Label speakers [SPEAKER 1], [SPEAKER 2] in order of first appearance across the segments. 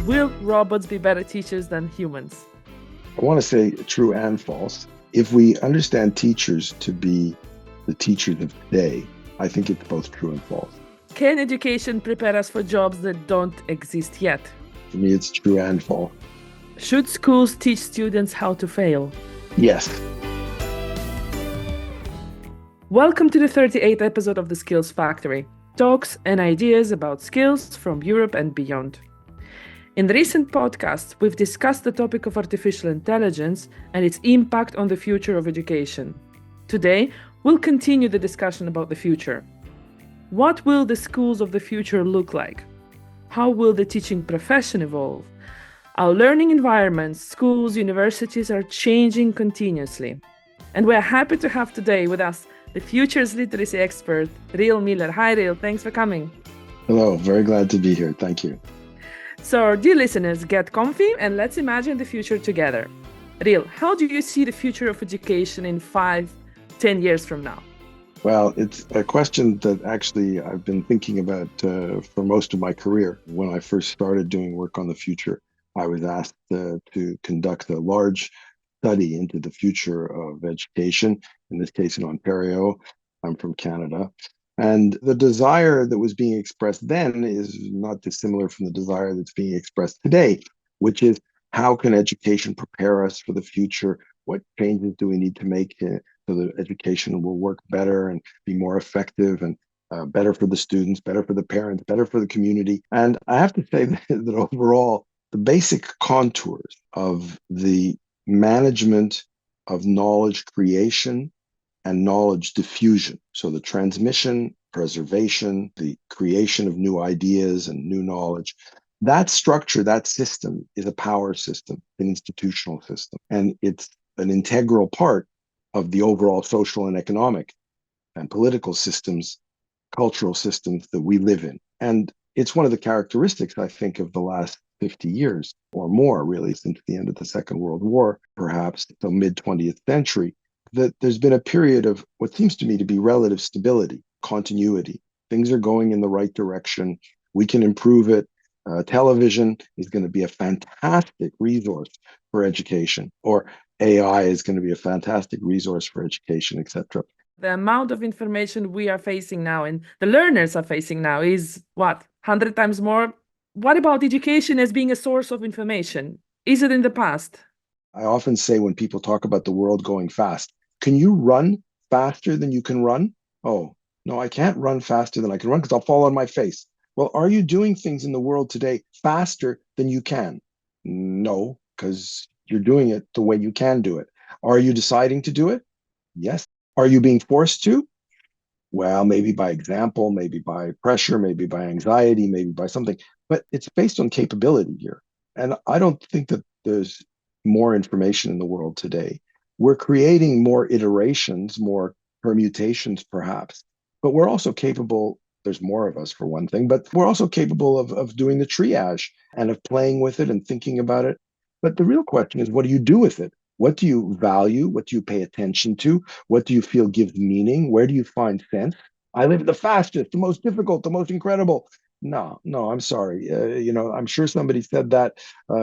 [SPEAKER 1] Will robots be better teachers than humans?
[SPEAKER 2] I want to say true and false. If we understand teachers to be the teachers of today, I think it's both true and false.
[SPEAKER 1] Can education prepare us for jobs that don't exist yet?
[SPEAKER 2] For me, it's true and false.
[SPEAKER 1] Should schools teach students how to fail?
[SPEAKER 2] Yes.
[SPEAKER 1] Welcome to the 38th episode of the Skills Factory, talks and ideas about skills from Europe and beyond. In the recent podcast, we've discussed the topic of artificial intelligence and its impact on the future of education. Today, we'll continue the discussion about the future. What will the schools of the future look like? How will the teaching profession evolve? Our learning environments, schools, universities are changing continuously. And we're happy to have today with us the future's literacy expert, Riel Miller. Hi, Riel. Thanks for coming.
[SPEAKER 2] Hello. Very glad to be here. Thank you.
[SPEAKER 1] So, dear listeners, get comfy and let's imagine the future together. Riel, how do you see the future of education in 5-10 years from now?
[SPEAKER 2] Well, it's a question that actually I've been thinking about for most of my career. When I first started doing work on the future, I was asked to conduct a large study into the future of education, in this case in Ontario. I'm from Canada. And the desire that was being expressed then is not dissimilar from the desire that's being expressed today, which is how can education prepare us for the future? What changes do we need to make so that education will work better and be more effective and better for the students, better for the parents, better for the community? And I have to say that overall, the basic contours of the management of knowledge creation and knowledge diffusion. So the transmission, preservation, the creation of new ideas and new knowledge, that structure, that system is a power system, an institutional system. And it's an integral part of the overall social and economic and political systems, cultural systems that we live in. And it's one of the characteristics, I think, of the last 50 years or more, really, since the end of the Second World War, perhaps, so mid-20th century, that there's been a period of what seems to me to be relative stability, continuity. Things are going in the right direction. We can improve it. Television is going to be a fantastic resource for education, or AI is going to be a fantastic resource for education, etc.
[SPEAKER 1] The amount of information we are facing now and the learners are facing now is what, 100 times more? What about education as being a source of information? Is it in the past?
[SPEAKER 2] I often say when people talk about the world going fast, can you run faster than you can run? Oh, no, I can't run faster than I can run because I'll fall on my face. Well, are you doing things in the world today faster than you can? No, because you're doing it the way you can do it. Are you deciding to do it? Yes. Are you being forced to? Well, maybe by example, maybe by pressure, maybe by anxiety, maybe by something, but it's based on capability here. And I don't think that there's more information in the world today. We're creating more iterations, more permutations, perhaps, but we're also capable. There's more of us, for one thing, but we're also capable of doing the triage and of playing with it and thinking about it. But the real question is, what do you do with it? What do you value? What do you pay attention to? What do you feel gives meaning? Where do you find sense? I live the fastest, the most difficult, the most incredible. No, I'm sorry. I'm sure somebody said that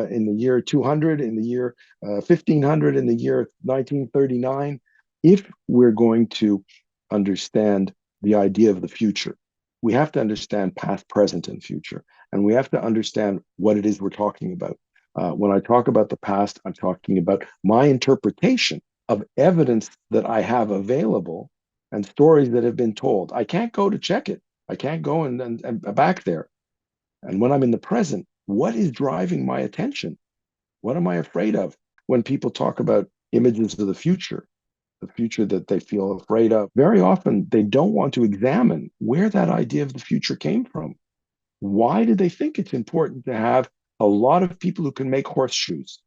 [SPEAKER 2] in the year 200, in the year 1500, in the year 1939. If we're going to understand the idea of the future, we have to understand past, present, and future. And we have to understand what it is we're talking about. When I talk about the past, I'm talking about my interpretation of evidence that I have available and stories that have been told. I can't go to check it. I can't go and back there. And when I'm in the present, what is driving my attention? What am I afraid of? When people talk about images of the future that they feel afraid of, very often they don't want to examine where that idea of the future came from. Why do they think it's important to have a lot of people who can make horseshoes?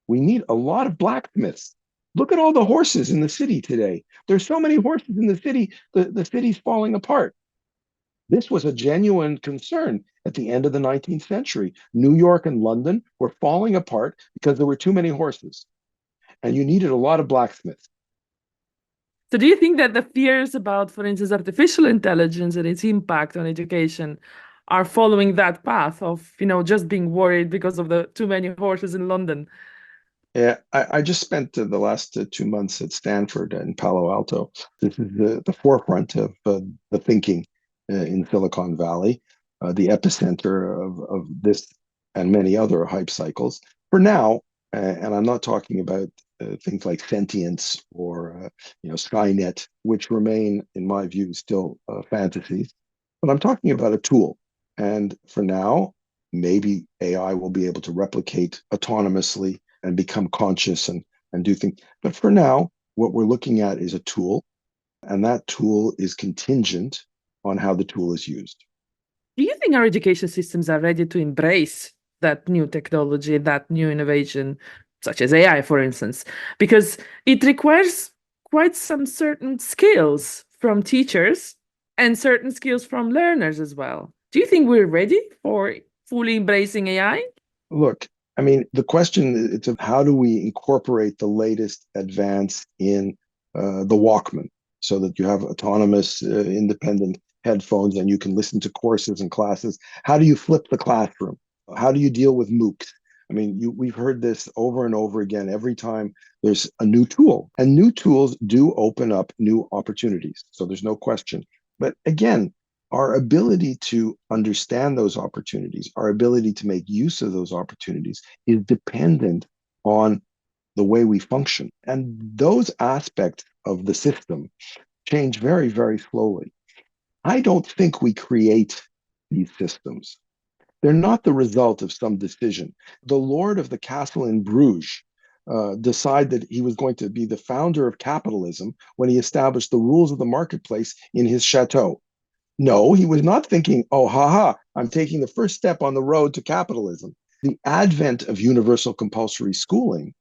[SPEAKER 2] We need a lot of blacksmiths. Look at all the horses in the city today. There's so many horses in the city, the city's falling apart. This was a genuine concern at the end of the 19th century. New York and London were falling apart because there were too many horses, and you needed a lot of blacksmiths.
[SPEAKER 1] So do you think that the fears about, for instance, artificial intelligence and its impact on education are following that path of, just being worried because of the too many horses in London.
[SPEAKER 2] Yeah, I just spent the last 2 months at Stanford in Palo Alto. This is the forefront of the thinking in Silicon Valley, the epicenter of this and many other hype cycles. For now, and I'm not talking about things like sentience or Skynet, which remain, in my view, still fantasies. But I'm talking about a tool. And for now, maybe AI will be able to replicate autonomously and become conscious and do things. But for now, what we're looking at is a tool, and that tool is contingent on how the tool is used.
[SPEAKER 1] Do you think our education systems are ready to embrace that new technology, that new innovation, such as AI, for instance? Because it requires quite some certain skills from teachers and certain skills from learners as well. Do you think we're ready for fully embracing AI?
[SPEAKER 2] Look, I mean, the question is how do we incorporate the latest advance in the Walkman so that you have autonomous, independent headphones and you can listen to courses and classes? How do you flip the classroom? How do you deal with MOOCs? I mean, we've heard this over and over again every time there's a new tool, and new tools do open up new opportunities. So there's no question. But again, our ability to understand those opportunities, our ability to make use of those opportunities is dependent on the way we function. And those aspects of the system change very, very slowly. I don't think we create these systems. They're not the result of some decision. The lord of the castle in Bruges decided that he was going to be the founder of capitalism when he established the rules of the marketplace in his chateau. No, he was not thinking, oh, haha, I'm taking the first step on the road to capitalism. The advent of universal compulsory schooling,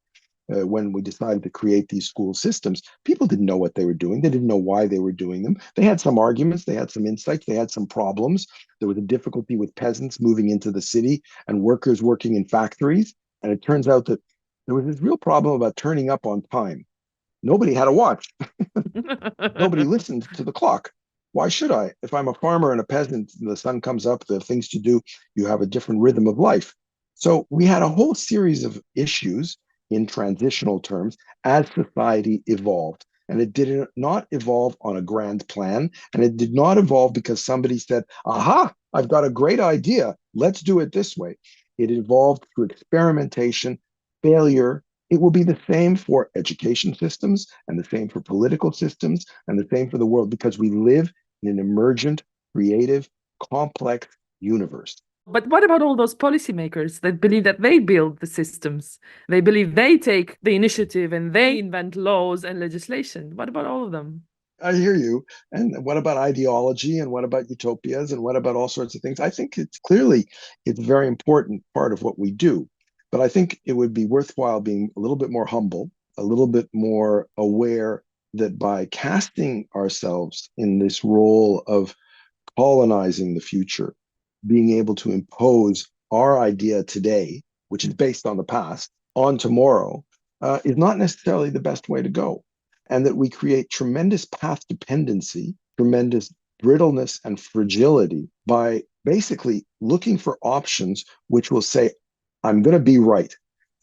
[SPEAKER 2] when we decided to create these school systems, people didn't know what they were doing. They didn't know why they were doing them. They had some arguments, they had some insights, they had some problems. There was a difficulty with peasants moving into the city and workers working in factories. And it turns out that there was this real problem about turning up on time. Nobody had a watch. Nobody listened to the clock. Why should I? If I'm a farmer and a peasant and the sun comes up, there are things to do, you have a different rhythm of life. So we had a whole series of issues in transitional terms as society evolved. And it did not evolve on a grand plan. And it did not evolve because somebody said, aha, I've got a great idea. Let's do it this way. It evolved through experimentation, failure. It will be the same for education systems and the same for political systems and the same for the world because we live in an emergent, creative, complex universe.
[SPEAKER 1] But what about all those policymakers that believe that they build the systems? They believe they take the initiative and they invent laws and legislation. What about all of them?
[SPEAKER 2] I hear you. And what about ideology? And what about utopias? And what about all sorts of things? I think it's a very important part of what we do. But I think it would be worthwhile being a little bit more humble, a little bit more aware that by casting ourselves in this role of colonizing the future, being able to impose our idea today, which is based on the past, on tomorrow, is not necessarily the best way to go. And that we create tremendous path dependency, tremendous brittleness and fragility by basically looking for options which will say, I'm going to be right.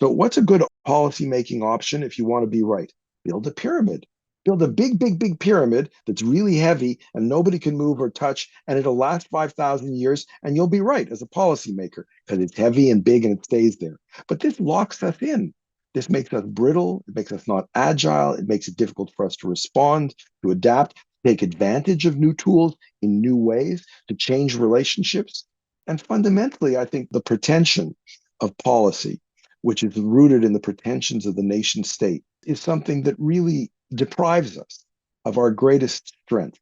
[SPEAKER 2] So, what's a good policy making option if you want to be right? Build a pyramid. Build a big, big, big pyramid that's really heavy and nobody can move or touch, and it'll last 5,000 years, and you'll be right as a policymaker because it's heavy and big and it stays there. But this locks us in. This makes us brittle. It makes us not agile. It makes it difficult for us to respond, to adapt, take advantage of new tools in new ways, to change relationships. And fundamentally, I think the pretension of policy, which is rooted in the pretensions of the nation state, is something that really deprives us of our greatest strength,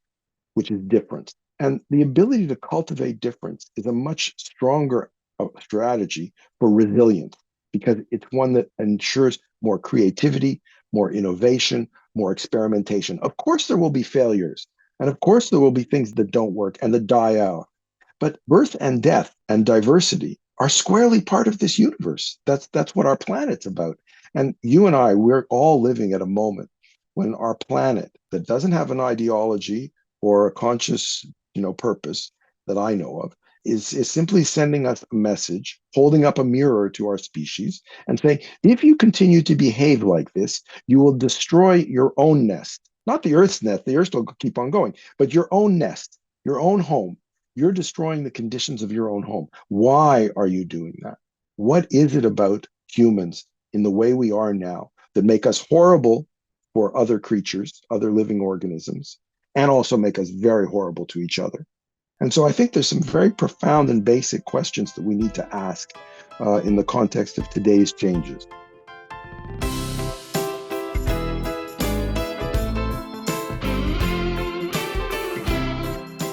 [SPEAKER 2] which is difference. And the ability to cultivate difference is a much stronger strategy for resilience because it's one that ensures more creativity, more innovation, more experimentation. Of course, there will be failures. And of course, there will be things that don't work and that die out. But birth and death and diversity are squarely part of this universe. That's what our planet's about. And you and I, we're all living at a moment when our planet that doesn't have an ideology or a conscious, purpose that I know of is simply sending us a message, holding up a mirror to our species and saying, if you continue to behave like this, you will destroy your own nest. Not the Earth's nest, the Earth will keep on going, but your own nest, your own home. You're destroying the conditions of your own home. Why are you doing that? What is it about humans in the way we are now that make us horrible for other creatures, other living organisms, and also make us very horrible to each other? And so I think there's some very profound and basic questions that we need to ask in the context of today's changes.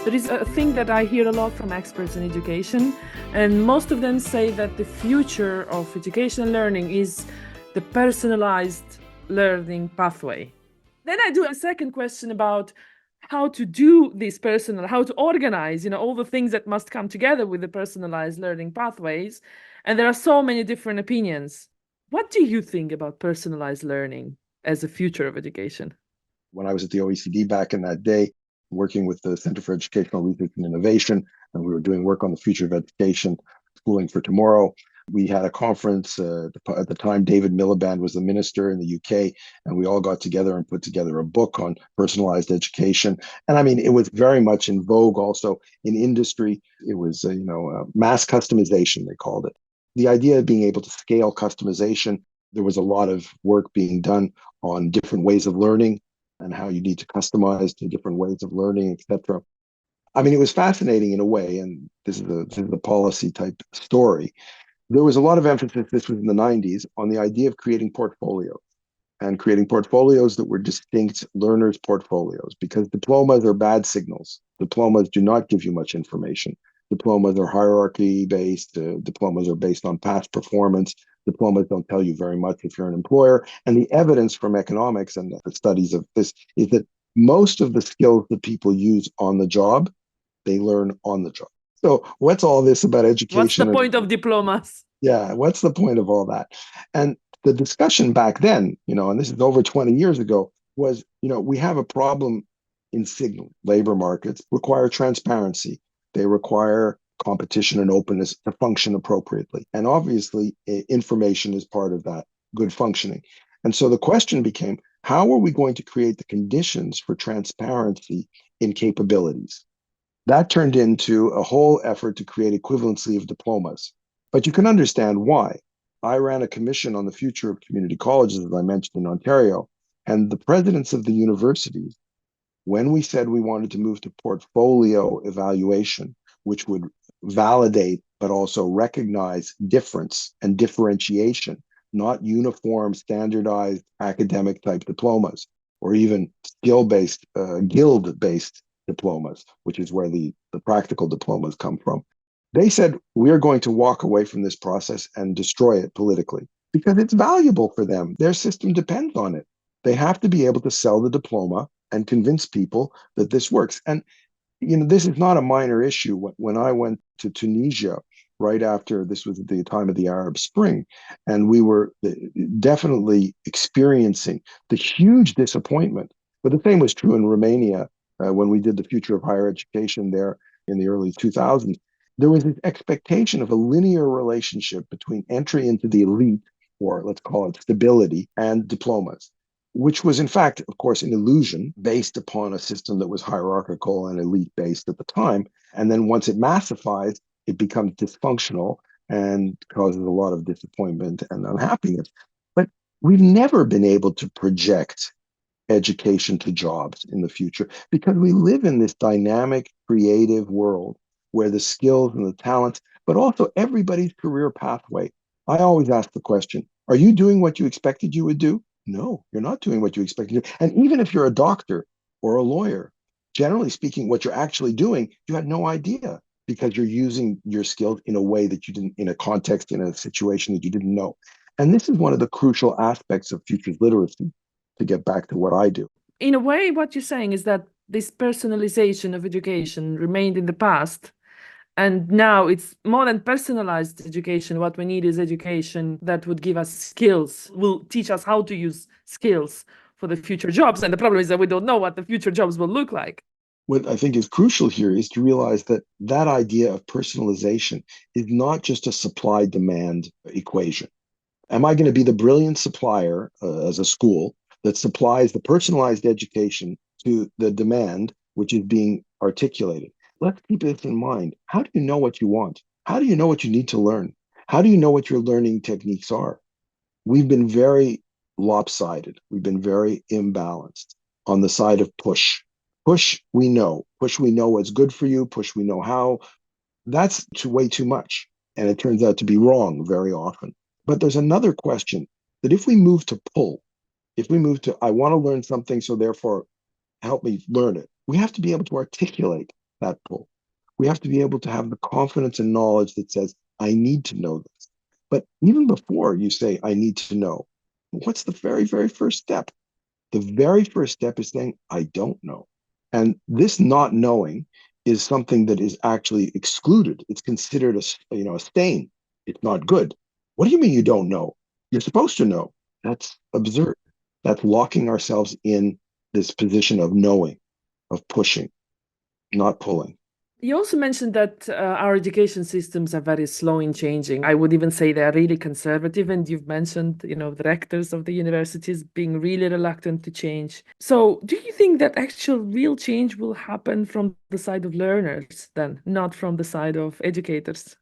[SPEAKER 1] There is a thing that I hear a lot from experts in education, and most of them say that the future of education and learning is the personalized learning pathway. Then I do a second question about how to do this personal, how to organize, all the things that must come together with the personalized learning pathways. And there are so many different opinions. What do you think about personalized learning as a future of education?
[SPEAKER 2] When I was at the OECD back in that day, working with the Center for Educational Research and Innovation, and we were doing work on the future of education, schooling for tomorrow. We had a conference at the time. David Miliband was the minister in the UK, and we all got together and put together a book on personalized education. And I mean, it was very much in vogue also in industry. It was, mass customization, they called it. The idea of being able to scale customization. There was a lot of work being done on different ways of learning and how you need to customize to different ways of learning, etc. I mean, it was fascinating in a way, and this is a policy type story. There was a lot of emphasis, this was in the 90s, on the idea of creating portfolios and creating portfolios that were distinct learners' portfolios, because diplomas are bad signals. Diplomas do not give you much information. Diplomas are hierarchy-based. Diplomas are based on past performance. Diplomas don't tell you very much if you're an employer. And the evidence from economics and the studies of this is that most of the skills that people use on the job, they learn on the job. So what's all this about education?
[SPEAKER 1] What's the point of diplomas?
[SPEAKER 2] Yeah, what's the point of all that? And the discussion back then, and this is over 20 years ago, was, we have a problem in signal. Labor markets require transparency. They require competition and openness to function appropriately. And obviously, information is part of that good functioning. And so the question became, how are we going to create the conditions for transparency in capabilities? That turned into a whole effort to create equivalency of diplomas. But you can understand why. I ran a commission on the future of community colleges, as I mentioned, in Ontario, and the presidents of the universities, when we said we wanted to move to portfolio evaluation, which would validate but also recognize difference and differentiation, not uniform, standardized academic type diplomas, or even skill-based, guild-based diplomas, which is where the practical diplomas come from. They said, we are going to walk away from this process and destroy it politically because it's valuable for them. Their system depends on it. They have to be able to sell the diploma and convince people that this works. And, this is not a minor issue. When I went to Tunisia right after, this was at the time of the Arab Spring, and we were definitely experiencing the huge disappointment. But the same was true in Romania when we did the future of higher education there in the early 2000s. There was this expectation of a linear relationship between entry into the elite, or let's call it stability, and diplomas, which was in fact, of course, an illusion based upon a system that was hierarchical and elite-based at the time. And then once it massifies, it becomes dysfunctional and causes a lot of disappointment and unhappiness. But we've never been able to project education to jobs in the future because we live in this dynamic, creative world where the skills and the talents, but also everybody's career pathway. I always ask the question, are you doing what you expected you would do? No, you're not doing what you expected to do. And even if you're a doctor or a lawyer, generally speaking, what you're actually doing, you had no idea because you're using your skills in a way that you didn't, in a context, in a situation that you didn't know. And this is one of the crucial aspects of futures literacy, to get back to what I do.
[SPEAKER 1] In a way, what you're saying is that this personalization of education remained in the past. And now it's more than personalized education. What we need is education that would give us skills, will teach us how to use skills for the future jobs. And the problem is that we don't know what the future jobs will look like.
[SPEAKER 2] What I think is crucial here is to realize that that idea of personalization is not just a supply demand equation. Am I going to be the brilliant supplier as a school that supplies the personalized education to the demand which is being articulated? Let's keep this in mind. How do you know what you want? How do you know what you need to learn? How do you know what your learning techniques are? We've been very lopsided. We've been very imbalanced on the side of push. Push, we know. Push, we know what's good for you. Push, we know how. That's way too much. And it turns out to be wrong very often. But there's another question that if we move to pull, if we move to, I want to learn something, so therefore help me learn it, we have to be able to articulate that pull. We have to be able to have the confidence and knowledge that says, I need to know this. But even before you say, I need to know, what's the very, very first step? The very first step is saying, I don't know. And this not knowing is something that is actually excluded. It's considered a stain. It's not good. What do you mean you don't know? You're supposed to know. That's absurd. That's locking ourselves in this position of knowing, of pushing, not pulling.
[SPEAKER 1] You also mentioned that our education systems are very slow in changing. I would even say they're really conservative. And you've mentioned, the rectors of the universities being really reluctant to change. So do you think that actual real change will happen from the side of learners then, not from the side of educators?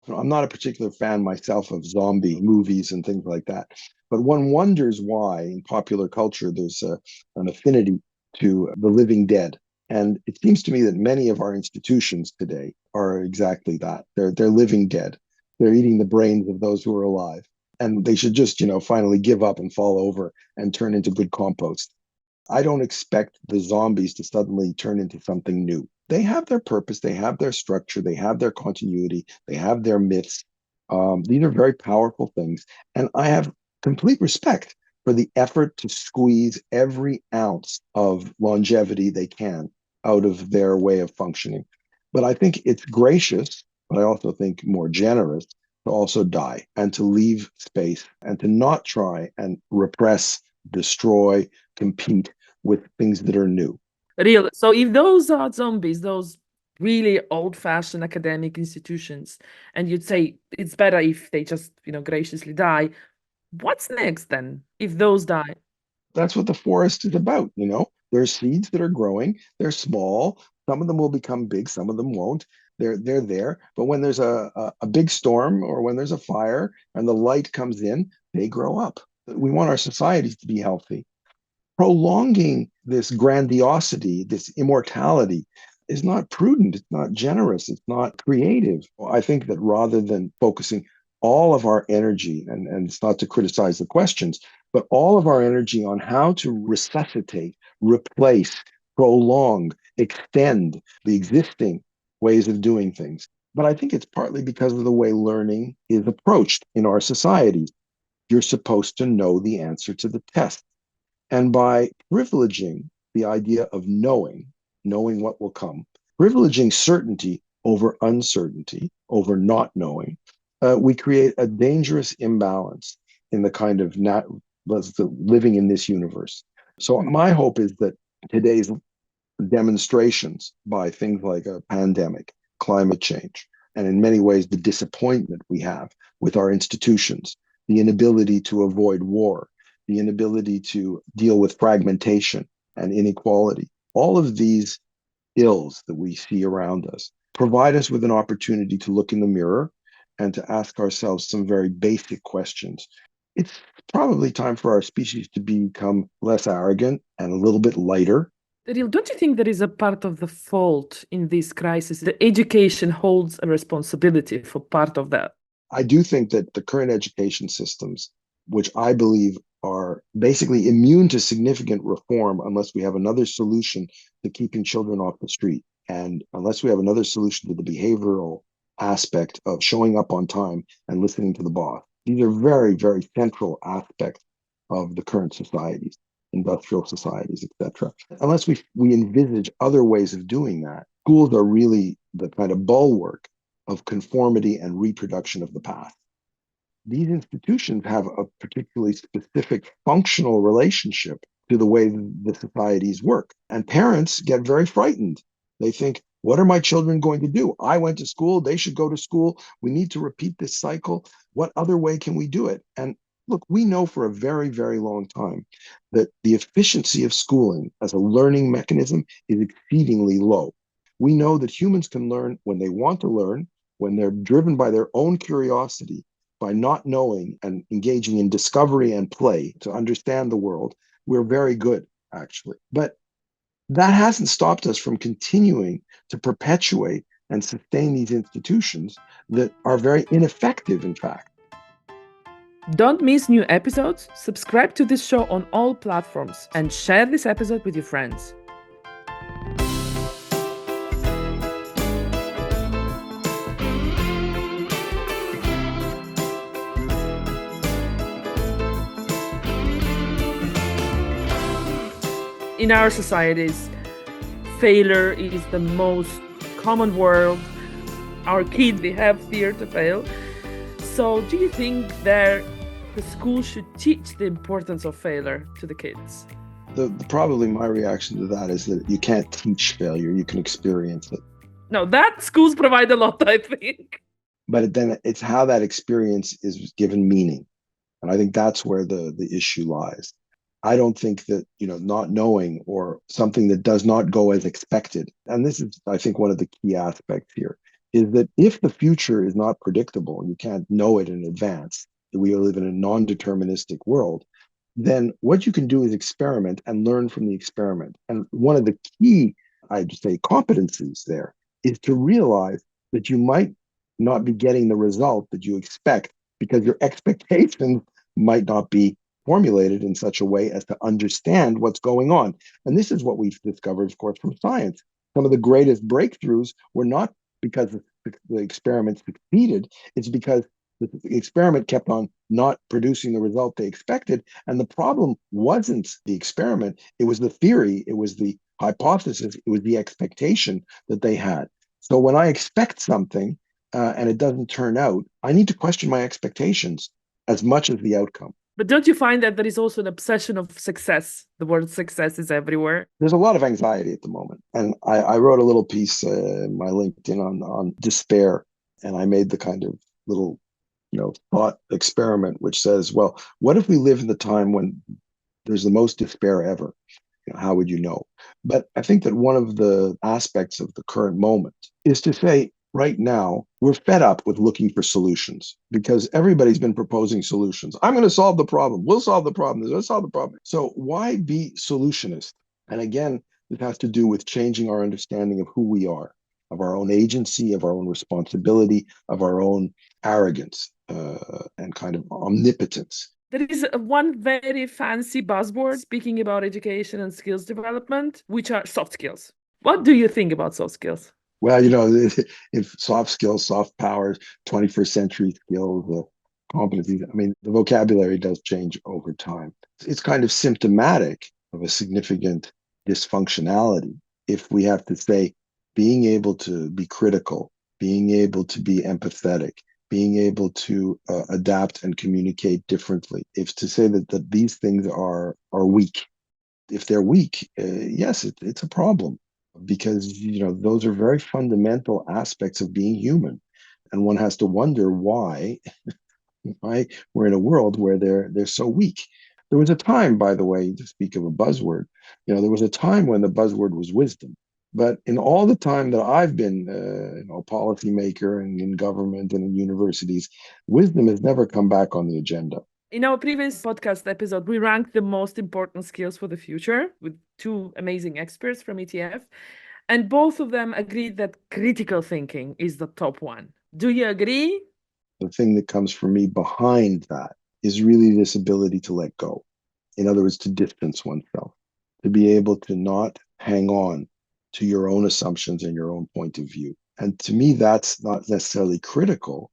[SPEAKER 2] I'm not a particular fan myself of zombie movies and things like that, but one wonders why in popular culture there's an affinity to the living dead. And it seems to me that many of our institutions today are exactly that. They're living dead. They're eating the brains of those who are alive. And they should just, finally give up and fall over and turn into good compost. I don't expect the zombies to suddenly turn into something new. They have their purpose, they have their structure, they have their continuity, they have their myths. These are very powerful things. And I have complete respect for the effort to squeeze every ounce of longevity they can out of their way of functioning. But I think it's gracious, but I also think more generous to also die and to leave space and to not try and repress, destroy, compete with things that are new.
[SPEAKER 1] Real. So if those are zombies, those really old-fashioned academic institutions, and you'd say it's better if they just, graciously die, what's next then if those die?
[SPEAKER 2] That's what the forest is about. There's seeds that are growing, they're small. Some of them will become big, some of them won't. They're there. But when there's a big storm or when there's a fire and the light comes in, they grow up. We want our societies to be healthy. Prolonging this grandiosity, this immortality, is not prudent. It's not generous. It's not creative. I think that rather than focusing all of our energy, and it's not to criticize the questions, but all of our energy on how to resuscitate, replace, prolong, extend the existing ways of doing things. But I think it's partly because of the way learning is approached in our societies. You're supposed to know the answer to the test. And by privileging the idea of knowing what will come, privileging certainty over uncertainty, over not knowing, we create a dangerous imbalance in the kind of living in this universe. So my hope is that today's demonstrations by things like a pandemic, climate change, and in many ways the disappointment we have with our institutions, the inability to avoid war, the inability to deal with fragmentation and inequality, all of these ills that we see around us provide us with an opportunity to look in the mirror and to ask ourselves some very basic questions. It's probably time for our species to become less arrogant and a little bit lighter.
[SPEAKER 1] Don't you think there is a part of the fault in this crisis? The education holds a responsibility for part of that.
[SPEAKER 2] I do think that the current education systems, which I believe are basically immune to significant reform unless we have another solution to keeping children off the street, and unless we have another solution to the behavioral aspect of showing up on time and listening to the boss. These are very, very central aspects of the current societies, industrial societies, etc. Unless we envisage other ways of doing that, schools are really the kind of bulwark of conformity and reproduction of the past. These institutions have a particularly specific functional relationship to the way the societies work. And parents get very frightened They think, what are my children going to do? I went to school. They should go to school. We need to repeat this cycle. What other way can we do it? And look, we know for a very, very long time that the efficiency of schooling as a learning mechanism is exceedingly low. We know that humans can learn when they want to learn, when they're driven by their own curiosity, by not knowing and engaging in discovery and play to understand the world. We're very good, actually. But that hasn't stopped us from continuing to perpetuate and sustain these institutions that are very ineffective, in fact.
[SPEAKER 1] Don't miss new episodes, subscribe to this show on all platforms, and share this episode with your friends. In our societies, failure is the most common word. Our kids, they have fear to fail. So do you think that the school should teach the importance of failure to the kids?
[SPEAKER 2] Probably my reaction to that is that you can't teach failure, you can experience it.
[SPEAKER 1] No, that schools provide a lot, I think.
[SPEAKER 2] But then it's how that experience is given meaning. And I think that's where the issue lies. I don't think that, not knowing or something that does not go as expected, and this is, I think, one of the key aspects here, is that if the future is not predictable, you can't know it in advance, we live in a non-deterministic world, then what you can do is experiment and learn from the experiment. And one of the key, I'd say, competencies there is to realize that you might not be getting the result that you expect because your expectations might not be formulated in such a way as to understand what's going on. And this is what we've discovered, of course, from science. Some of the greatest breakthroughs were not because the experiment succeeded, it's because the experiment kept on not producing the result they expected. And the problem wasn't the experiment, it was the theory, it was the hypothesis, it was the expectation that they had. So when I expect something and it doesn't turn out, I need to question my expectations as much as the outcome.
[SPEAKER 1] But don't you find that there is also an obsession of success? The word success is everywhere.
[SPEAKER 2] There's a lot of anxiety at the moment. And I wrote a little piece in my LinkedIn on despair. And I made the kind of little, thought experiment, which says, well, what if we live in the time when there's the most despair ever? How would you know? But I think that one of the aspects of the current moment is to say, right now, we're fed up with looking for solutions because everybody's been proposing solutions. I'm going to solve the problem. We'll solve the problem. Let's solve the problem. So why be solutionist? And again, it has to do with changing our understanding of who we are, of our own agency, of our own responsibility, of our own arrogance and kind of omnipotence.
[SPEAKER 1] There is one very fancy buzzword speaking about education and skills development, which are soft skills. What do you think about soft skills?
[SPEAKER 2] Well, if soft skills, soft powers, 21st century skills, competencies, I mean, the vocabulary does change over time. It's kind of symptomatic of a significant dysfunctionality if we have to say being able to be critical, being able to be empathetic, being able to adapt and communicate differently. If to say that these things are weak, if they're weak, yes, it's a problem because those are very fundamental aspects of being human, and one has to wonder why we're in a world where they're so weak. There was a time, by the way, to speak of a buzzword, there was a time when the buzzword was wisdom. But in all the time that I've been, a policymaker and in government and in universities, wisdom has never come back on the agenda.
[SPEAKER 1] In our previous podcast episode, we ranked the most important skills for the future with two amazing experts from ETF, and both of them agreed that critical thinking is the top one. Do you agree?
[SPEAKER 2] The thing that comes for me behind that is really this ability to let go. In other words, to distance oneself, to be able to not hang on to your own assumptions and your own point of view. And to me, that's not necessarily critical.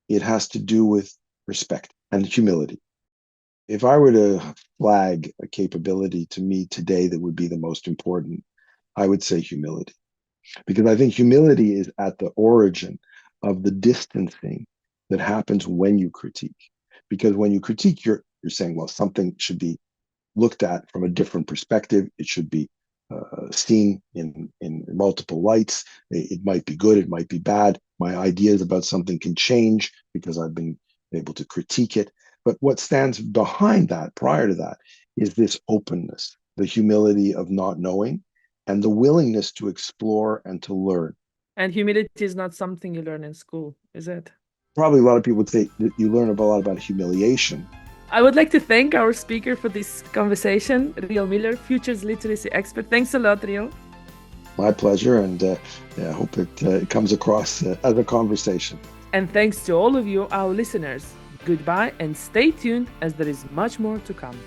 [SPEAKER 2] It has to do with respect and humility. If I were to flag a capability to me today that would be the most important, I would say humility. Because I think humility is at the origin of the distancing that happens when you critique. Because when you critique, you're saying, well, something should be looked at from a different perspective. It should be seen in multiple lights. It might be good, it might be bad. My ideas about something can change because I've been able to critique it. But what stands behind that, prior to that, is this openness, the humility of not knowing, and the willingness to explore and to learn.
[SPEAKER 1] And humility is not something you learn in school, is it?
[SPEAKER 2] Probably a lot of people would say that you learn a lot about humiliation.
[SPEAKER 1] I would like to thank our speaker for this conversation, Riel Miller, futures literacy expert. Thanks a lot, Riel.
[SPEAKER 2] My pleasure, and I hope it comes across as a conversation.
[SPEAKER 1] And thanks to all of you, our listeners. Goodbye and stay tuned as there is much more to come.